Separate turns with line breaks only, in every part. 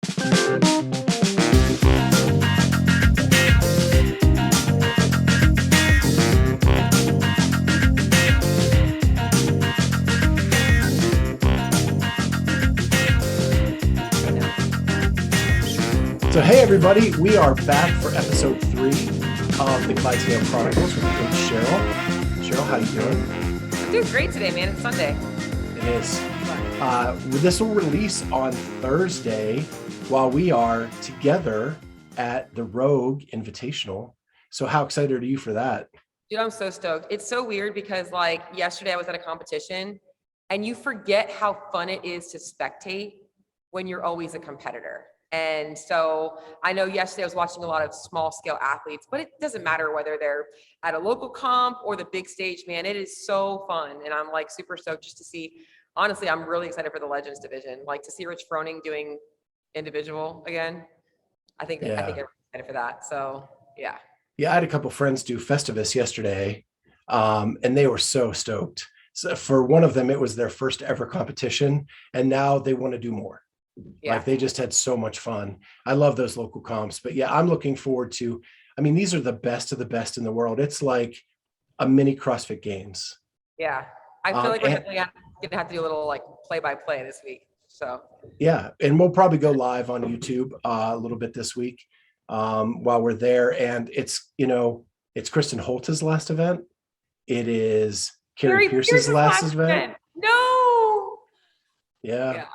So, hey, everybody, we are back for episode 3 of the Clydesdale Chronicles with Coach Cheryl. Cheryl, how you doing?
I'm doing great today, man. It's Sunday.
It is. This will release on Thursday while we are together at the Rogue Invitational. So how excited are you for that?
Dude, I'm so stoked. It's so weird because yesterday I was at a competition and you forget how fun it is to spectate when you're always a competitor. And so I know yesterday I was watching a lot of small scale athletes, but it doesn't matter whether they're at a local comp or the big stage, man. It is so fun. And I'm super stoked just to see, honestly, I'm really excited for the Legends division, to see Rich Froning doing individual again. I think everyone's excited for that. So yeah.
Yeah, I had a couple friends do Festivus yesterday, and they were so stoked. So for one of them, it was their first ever competition, and now they want to do more. Yeah. They just had so much fun. I love those local comps, but yeah, I'm looking forward to, these are the best of the best in the world. It's like a mini CrossFit Games.
Yeah. I feel like we're definitely going to have to do a little play-by-play this week. So
yeah. And we'll probably go live on YouTube a little bit this week while we're there. And it's Kristen Holt's last event. It is Carrie Pierce's last event.
No.
Yeah.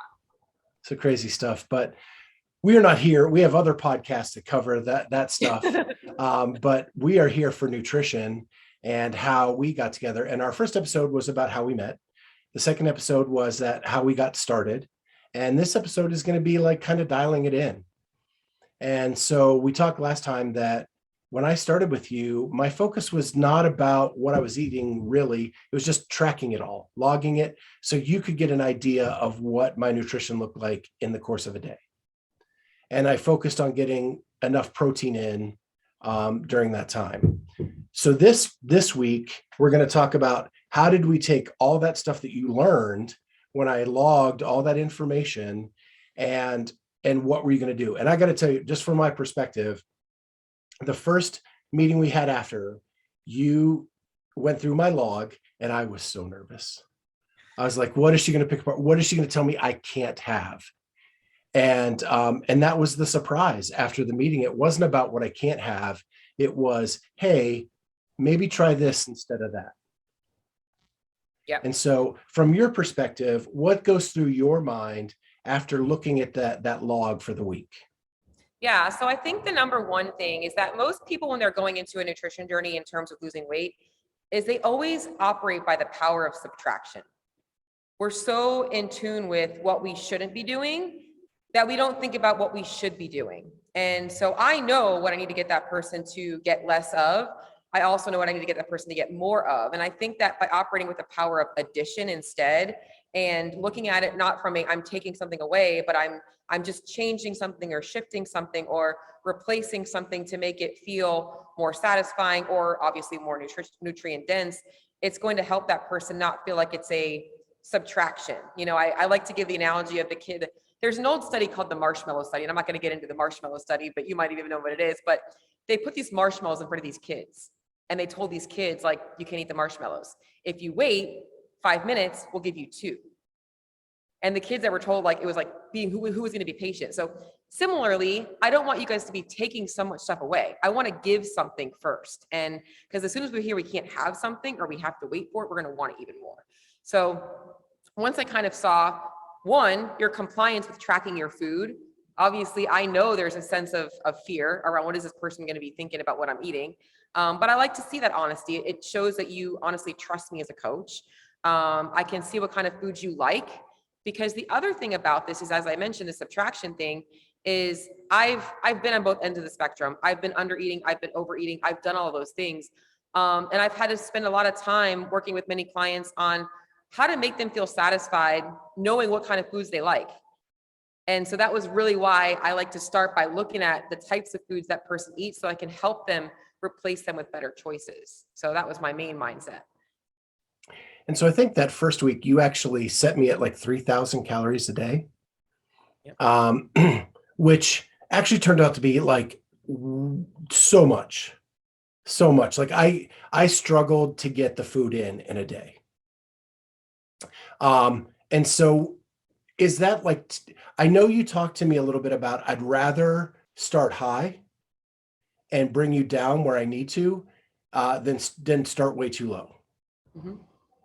So crazy stuff, but we are not here. We have other podcasts that cover that stuff. But we are here for nutrition and how we got together. And our first episode was about how we met. The second episode was how we got started. And this episode is going to be kind of dialing it in. And so we talked last time that when I started with you, my focus was not about what I was eating, really. It was just tracking it all, logging it, so you could get an idea of what my nutrition looked like in the course of a day. And I focused on getting enough protein in during that time. So this week, we're going to talk about how did we take all that stuff that you learned when I logged all that information and what were you going to do? And I got to tell you, just from my perspective, the first meeting we had after, you went through my log and I was so nervous. I was like, what is she going to pick apart? What is she going to tell me I can't have? And that was the surprise after the meeting. It wasn't about what I can't have. It was, hey, maybe try this instead of that.
Yeah.
And so from your perspective, what goes through your mind after looking at that log for the week?
Yeah, so I think the number one thing is that most people, when they're going into a nutrition journey in terms of losing weight, is they always operate by the power of subtraction. We're so in tune with what we shouldn't be doing that we don't think about what we should be doing. And so I know what I need to get that person to get less of. I also know what I need to get that person to get more of. And I think that by operating with the power of addition instead, and looking at it not from I'm taking something away, but I'm just changing something or shifting something or replacing something to make it feel more satisfying or obviously more nutrient dense, it's going to help that person not feel like it's a subtraction. I like to give the analogy of the kid. There's an old study called the marshmallow study, and I'm not going to get into the marshmallow study, but you might even know what it is. But they put these marshmallows in front of these kids, and they told these kids, you can't eat the marshmallows. If you wait 5 minutes, we'll give you 2. And the kids that were told, it was being who was going to be patient. So similarly, I don't want you guys to be taking so much stuff away. I want to give something first. And because as soon as we're here, we can't have something or we have to wait for it, we're going to want it even more. So once I kind of saw, one, your compliance with tracking your food, obviously I know there's a sense of fear around what is this person going to be thinking about what I'm eating. But I like to see that honesty. It shows that you honestly trust me as a coach. I can see what kind of foods you like. Because the other thing about this is, as I mentioned, the subtraction thing is I've been on both ends of the spectrum. I've been under eating, I've been overeating, I've done all of those things. And I've had to spend a lot of time working with many clients on how to make them feel satisfied, knowing what kind of foods they like. And so that was really why I like to start by looking at the types of foods that person eats so I can help them replace them with better choices. So that was my main mindset.
And so I think that first week you actually set me at 3,000 calories a day.
Yep.
which actually turned out to be like so much. Like I struggled to get the food in a day. And so is that like, I know you talked to me a little bit about, I'd rather start high and bring you down where I need to, than start way too low.
Mhm.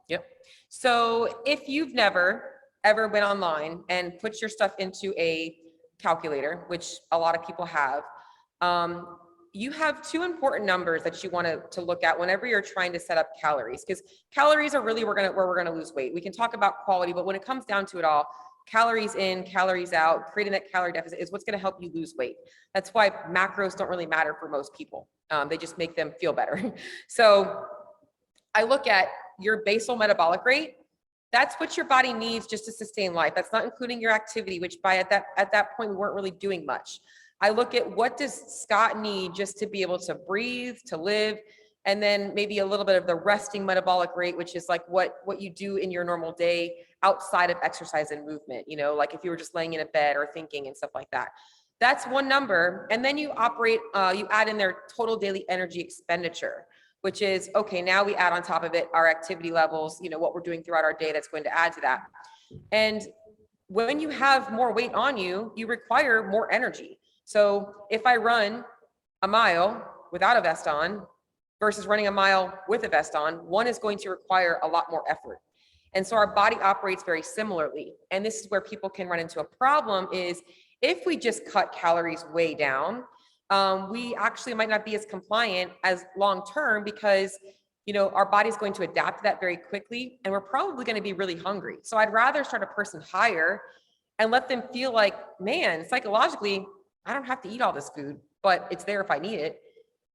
Yep. So if you've never ever went online and put your stuff into a calculator, which a lot of people have, you have two important numbers that you want to look at whenever you're trying to set up calories, because calories are really where we're gonna lose weight. We can talk about quality, but when it comes down to it all, calories in, calories out, creating that calorie deficit is what's going to help you lose weight. That's why macros don't really matter for most people. They just make them feel better. So I look at your basal metabolic rate. That's what your body needs just to sustain life. That's not including your activity, which at that point we weren't really doing much. I look at what does Scott need just to be able to breathe, to live, and then maybe a little bit of the resting metabolic rate, which is like what you do in your normal day outside of exercise and movement, like if you were just laying in a bed or thinking and stuff like that. That's one number. And then you add in their total daily energy expenditure, which is, okay, now we add on top of it our activity levels, what we're doing throughout our day that's going to add to that. And when you have more weight on you, you require more energy. So if I run a mile without a vest on versus running a mile with a vest on, one is going to require a lot more effort. And so our body operates very similarly. And this is where people can run into a problem is if we just cut calories way down, we actually might not be as compliant as long-term because, our body's going to adapt to that very quickly and we're probably going to be really hungry. So I'd rather start a person higher and let them feel like, man, psychologically, I don't have to eat all this food, but it's there if I need it.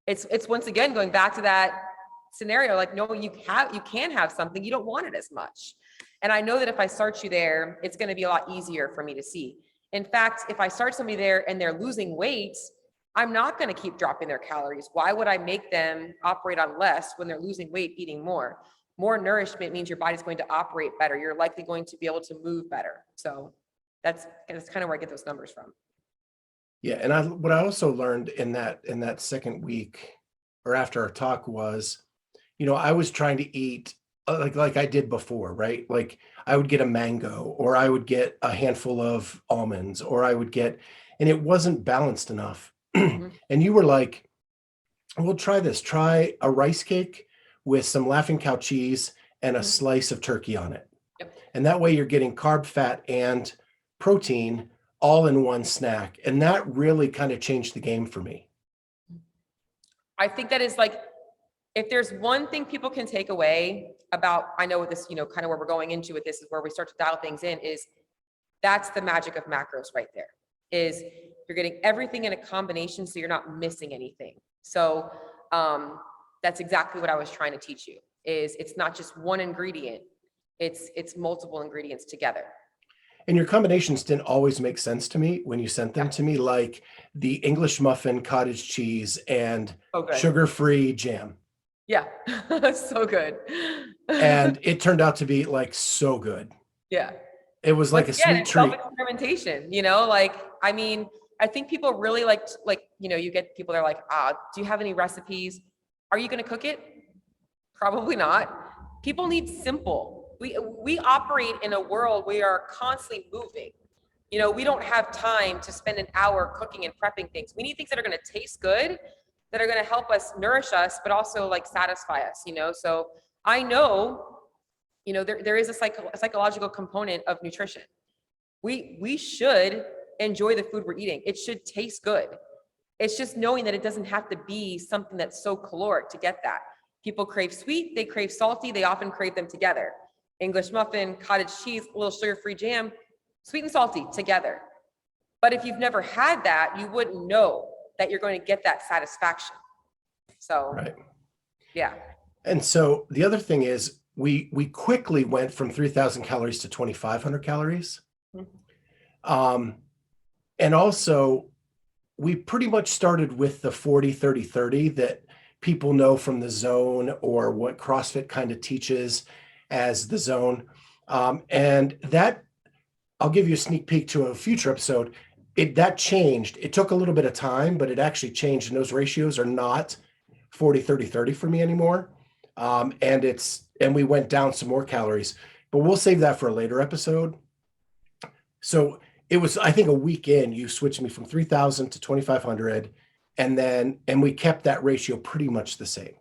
It's once again going back to that scenario, like, no, you can have something, you don't want it as much. And I know that if I start you there, it's going to be a lot easier for me to see. In fact, if I start somebody there and they're losing weight, I'm not going to keep dropping their calories. Why would I make them operate on less when they're losing weight, eating more? More nourishment means your body's going to operate better. You're likely going to be able to move better. So that's kind of where I get those numbers from.
Yeah, and what I also learned in that second week or after our talk was, I was trying to eat like I did before, right? Like I would get a mango or I would get a handful of almonds or and it wasn't balanced enough.
Mhm.
And you were like, well, try a rice cake with some Laughing Cow cheese and a
Mhm.
slice of turkey on it.
Yep.
And that way you're getting carb, fat, and protein all in one snack. And that really kind of changed the game for me.
I think that is like, if there's one thing people can take away about, I know this, kind of where we're going into with this is where we start to dial things in, is that's the magic of macros right there, is you're getting everything in a combination so you're not missing anything. So that's exactly what I was trying to teach you, is it's not just one ingredient, it's multiple ingredients together.
And your combinations didn't always make sense to me when you sent them to me, like the English muffin, cottage cheese, and sugar-free jam.
Yeah, so good.
And it turned out to be like so good.
Yeah.
It was like a sweet treat.
Self-experimentation, I mean, I think people really you get people that are like, do you have any recipes? Are you going to cook it? Probably not. People need simple. We operate in a world where we are constantly moving. We don't have time to spend an hour cooking and prepping things. We need things that are going to taste good, that are going to help us nourish us, but also like satisfy us, So I know, there is a psychological component of nutrition. We should enjoy the food we're eating. It should taste good. It's just knowing that it doesn't have to be something that's so caloric to get that. People crave sweet, they crave salty, they often crave them together. English muffin, cottage cheese, a little sugar-free jam, sweet and salty together. But if you've never had that, you wouldn't know that you're going to get that satisfaction. So,
right.
Yeah.
And so the other thing is we quickly went from 3,000 calories to 2,500 calories. Mm-hmm. And also we pretty much started with the 40, 30, 30 that people know from the zone or what CrossFit kind of teaches as the zone. And that, I'll give you a sneak peek to a future episode. that changed. It took a little bit of time, but it actually changed. And those ratios are not 40, 30, 30 for me anymore. And we went down some more calories, but we'll save that for a later episode. So it was, I think, a week in, you switched me from 3,000 to 2,500. And we kept that ratio pretty much the same.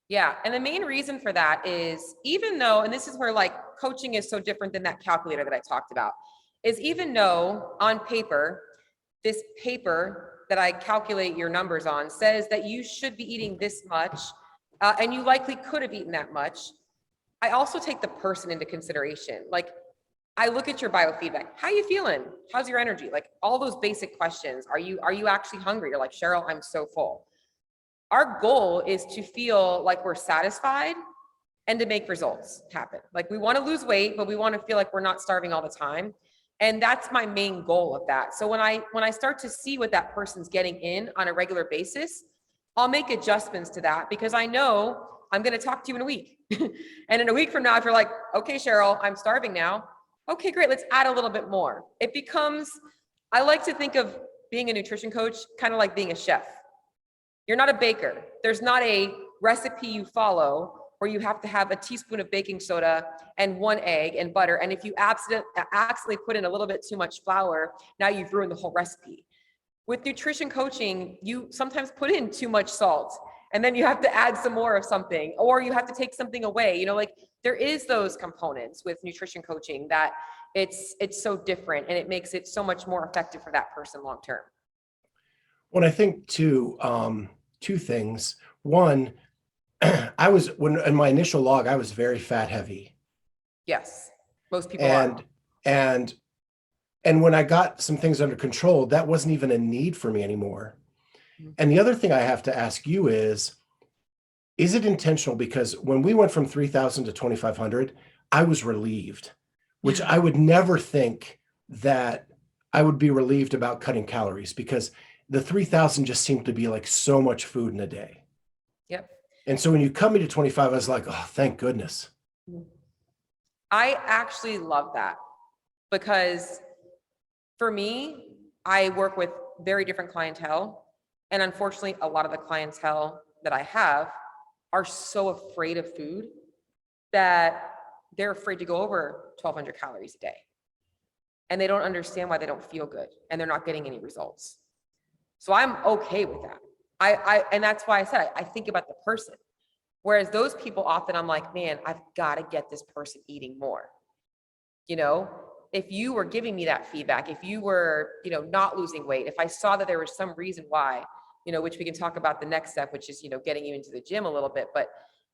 Yeah. And the main reason for that is, even though, and this is where like coaching is so different than that calculator that I talked about, is even though on paper, this paper that I calculate your numbers on says that you should be eating this much, and you likely could have eaten that much, I also take the person into consideration. Like, I look at your biofeedback. How you feeling? How's your energy? Like, all those basic questions. Are you actually hungry? You're like, Cheryl, I'm so full. Our goal is to feel like we're satisfied and to make results happen. Like, we want to lose weight, but we want to feel like we're not starving all the time. And that's my main goal of that. So when I start to see what that person's getting in on a regular basis, I'll make adjustments to that, because I know I'm going to talk to you in a week. And in a week from now, if you're like, okay, Cheryl, I'm starving now. Okay, great. Let's add a little bit more. It becomes, I like to think of being a nutrition coach kind of like being a chef. You're not a baker. There's not a recipe you follow where you have to have a teaspoon of baking soda and 1 egg and butter. And if you accidentally put in a little bit too much flour, now you've ruined the whole recipe. With nutrition coaching, you sometimes put in too much salt, and then you have to add some more of something, or you have to take something away. Like, there is those components with nutrition coaching that it's so different, and it makes it so much more effective for that person long term.
Well, I think two things. One, when in my initial log, I was very fat heavy.
Yes, most people are.
And when I got some things under control, that wasn't even a need for me anymore. Mm-hmm. And the other thing I have to ask you is it intentional? Because when we went from 3,000 to 2,500, I was relieved, which I would never think that I would be relieved about cutting calories, because the 3,000 just seemed to be like so much food in a day.
Yep.
And so when you cut me to 25, I was like, oh, thank goodness.
I actually love that, because for me, I work with very different clientele. And unfortunately, a lot of the clientele that I have are so afraid of food that they're afraid to go over 1,200 calories a day. And they don't understand why they don't feel good, and they're not getting any results. So I'm okay with that. And that's why I said, I think about the person. Whereas those people, often I'm like, man, I've got to get this person eating more. If you were giving me that feedback, if you were, not losing weight, if I saw that there was some reason why, which we can talk about the next step, which is, getting you into the gym a little bit, but,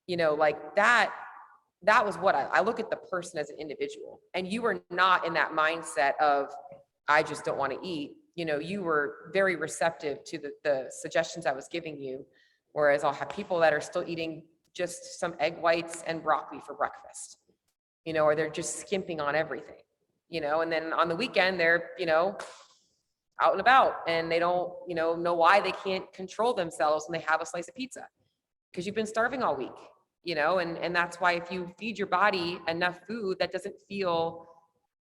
like that was what I look at the person as an individual. And you were not in that mindset of, I just don't want to eat. You were very receptive to the suggestions I was giving you. Whereas I'll have people that are still eating just some egg whites and broccoli for breakfast, or they're just skimping on everything, and then on the weekend they're, out and about, and they don't, know why they can't control themselves when they have a slice of pizza, because you've been starving all week, and that's why if you feed your body enough food, that doesn't feel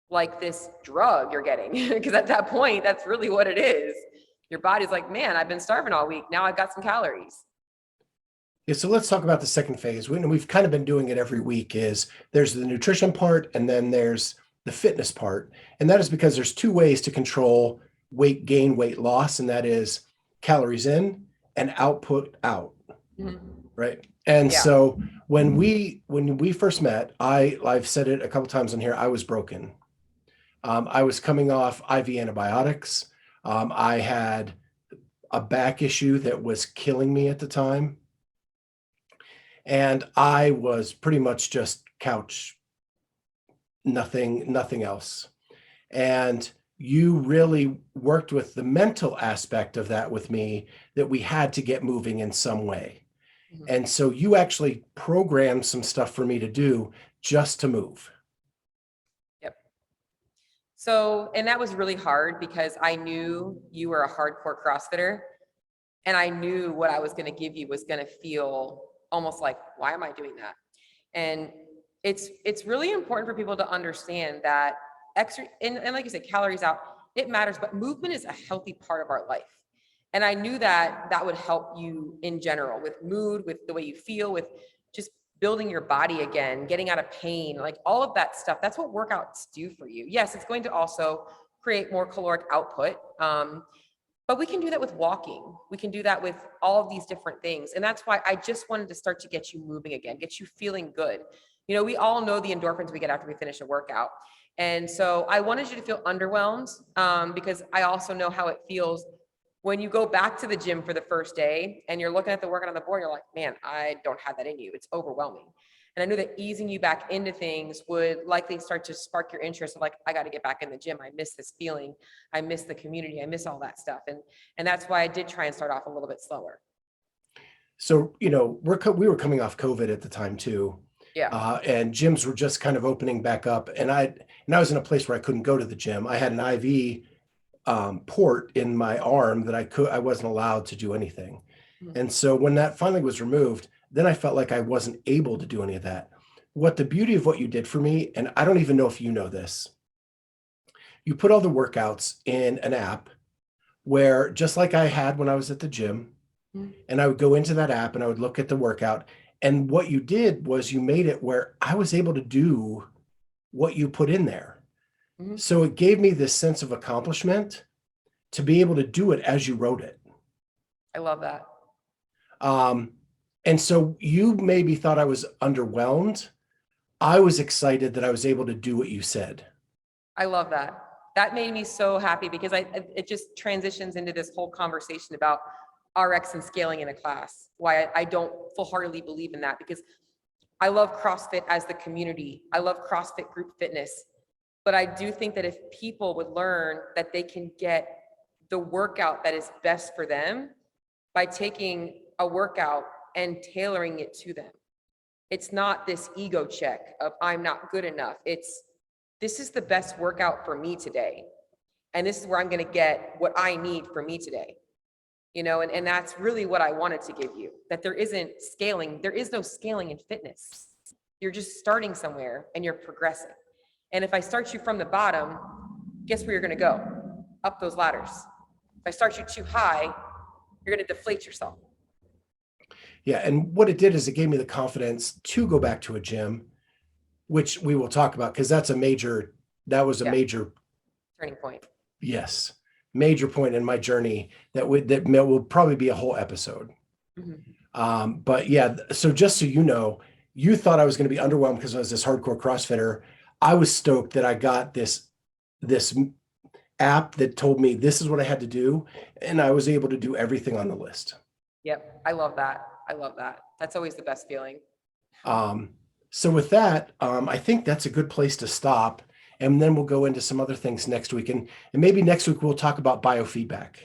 like this drug you're getting, because at that point, that's really what it is. Your body's like, man, I've been starving all week. Now I've got some calories.
Yeah, so let's talk about the second phase. We've kind of been doing it every week. There's the nutrition part, and then there's the fitness part. And that is because there's two ways to control weight gain, weight loss, and that is calories in and output out. Mm-hmm. Right. And so when we first met, I've said it a couple times on here, I was broken. I was coming off IV antibiotics. I had a back issue that was killing me at the time. And I was pretty much just couch, nothing else. And you really worked with the mental aspect of that with me, that we had to get moving in some way. Mm-hmm. And so you actually programmed some stuff for me to do just to move.
Yep. So, and that was really hard, because I knew you were a hardcore CrossFitter, and I knew what I was going to give you was going to feel almost like, why am I doing that? And it's really important for people to understand that and like you said, calories out it matters, but movement is a healthy part of our life. And I knew that that would help you in general with mood, with the way you feel, with just building your body again, getting out of pain, like all of that stuff. That's what workouts do for you. Yes, it's going to also create more caloric output. But we can do that with walking. We can do that with all of these different things. And that's why I just wanted to start to get you moving again, get you feeling good. You know, we all know the endorphins we get after we finish a workout. And so I wanted you to feel underwhelmed because I also know how it feels when you go back to the gym for the first day and you're looking at the workout on the board, you're like, man, I don't have that in you. It's overwhelming. And I knew that easing you back into things would likely start to spark your interest of like, I got to get back in the gym. I miss this feeling. I miss the community. I miss all that stuff. And that's why I did try and start off a little bit slower.
So, you know, we were coming off COVID at the time too.
Yeah.
And gyms were just kind of opening back up. And I was in a place where I couldn't go to the gym. I had an IV port in my arm that I wasn't allowed to do anything. Mm-hmm. And so when that finally was removed, then I felt like I wasn't able to do any of that. What the beauty of what you did for me, and I don't even know if you know this, you put all the workouts in an app where, just like I had when I was at the gym, mm-hmm. and I would go into that app and I would look at the workout. And what you did was you made it where I was able to do what you put in there. Mm-hmm. So it gave me this sense of accomplishment to be able to do it as you wrote it.
I love that.
And so you maybe thought I was underwhelmed. I was excited that I was able to do what you said.
I love that. That made me so happy because it just transitions into this whole conversation about RX and scaling in a class. Why I don't full-heartedly believe in that, because I love CrossFit as the community. I love CrossFit group fitness. But I do think that if people would learn that they can get the workout that is best for them by taking a workout and tailoring it to them. It's not this ego check of I'm not good enough. This is the best workout for me today. And this is where I'm going to get what I need for me today. You know, and that's really what I wanted to give you, that there isn't scaling. There is no scaling in fitness. You're just starting somewhere and you're progressing. And if I start you from the bottom, guess where you're going to go? Up those ladders. If I start you too high, you're going to deflate yourself.
Yeah. And what it did is it gave me the confidence to go back to a gym, which we will talk about because that was a major
turning point.
Yes. Major point in my journey that will probably be a whole episode. Mm-hmm. But yeah, so just so you know, you thought I was going to be underwhelmed because I was this hardcore CrossFitter. I was stoked that I got this app that told me this is what I had to do. And I was able to do everything on the list.
Yep. I love that. That's always the best feeling.
So with that, I think that's a good place to stop. And then we'll go into some other things next week. And maybe next week we'll talk about biofeedback.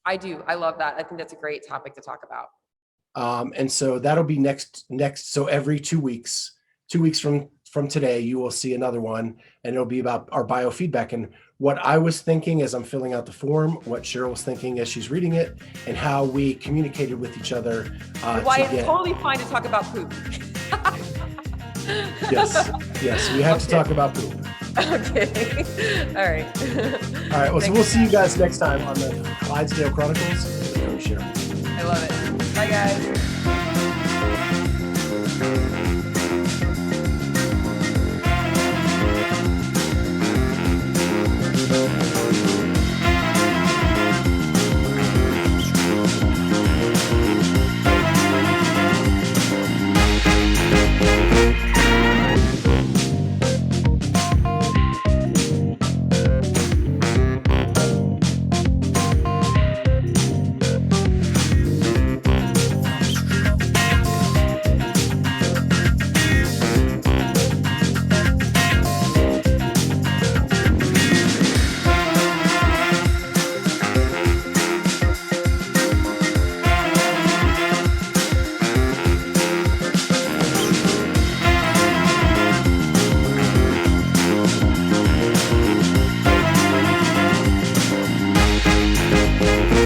I do. I love that. I think that's a great topic to talk about.
And so that'll be next. So every 2 weeks from today, you will see another one, and it'll be about our biofeedback and what I was thinking as I'm filling out the form, what Cheryl was thinking as she's reading it, and how we communicated with each other.
Why it's totally fine to talk about poop.
Yes, we have to talk about poop.
Okay. All right.
Well, so we'll see you guys next time on the Clydesdale Chronicles with Coach Cheryl.
I love it. Bye, guys.